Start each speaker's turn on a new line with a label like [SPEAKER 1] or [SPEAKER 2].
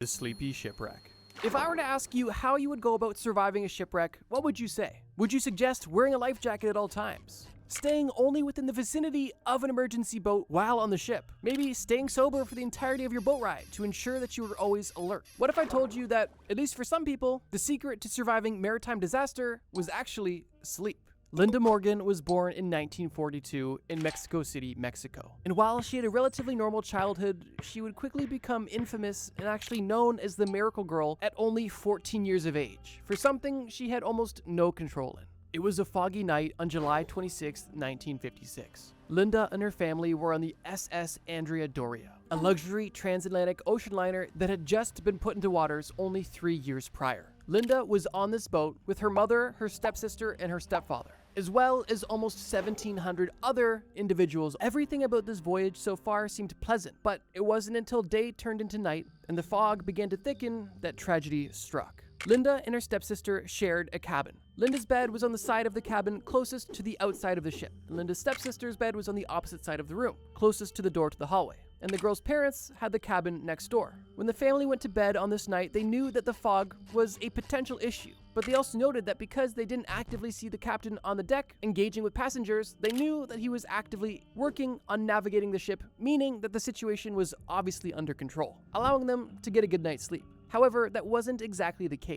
[SPEAKER 1] The Sleepy Shipwreck. If I were to ask you how you would go about surviving a shipwreck, what would you say? Would you suggest wearing a life jacket at all times? Staying only within the vicinity of an emergency boat while on the ship? Maybe staying sober for the entirety of your boat ride to ensure that you were always alert? What if I told you that, at least for some people, the secret to surviving maritime disaster was actually sleep? Linda Morgan was born in 1942 in Mexico City, Mexico. And while she had a relatively normal childhood, she would quickly become infamous and actually known as the Miracle Girl at only 14 years of age, for something she had almost no control in. It was a foggy night on July 26, 1956. Linda and her family were on the SS Andrea Doria, a luxury transatlantic ocean liner that had just been put into waters only 3 years prior. Linda was on this boat with her mother, her stepsister, and her stepfather, as well as almost 1,700 other individuals. Everything about this voyage so far seemed pleasant, but it wasn't until day turned into night and the fog began to thicken that tragedy struck. Linda and her stepsister shared a cabin. Linda's bed was on the side of the cabin closest to the outside of the ship, and Linda's stepsister's bed was on the opposite side of the room, closest to the door to the hallway. And the girl's parents had the cabin next door. When the family went to bed on this night, they knew that the fog was a potential issue, but they also noted that because they didn't actively see the captain on the deck engaging with passengers, they knew that he was actively working on navigating the ship, meaning that the situation was obviously under control, allowing them to get a good night's sleep. However, that wasn't exactly the case.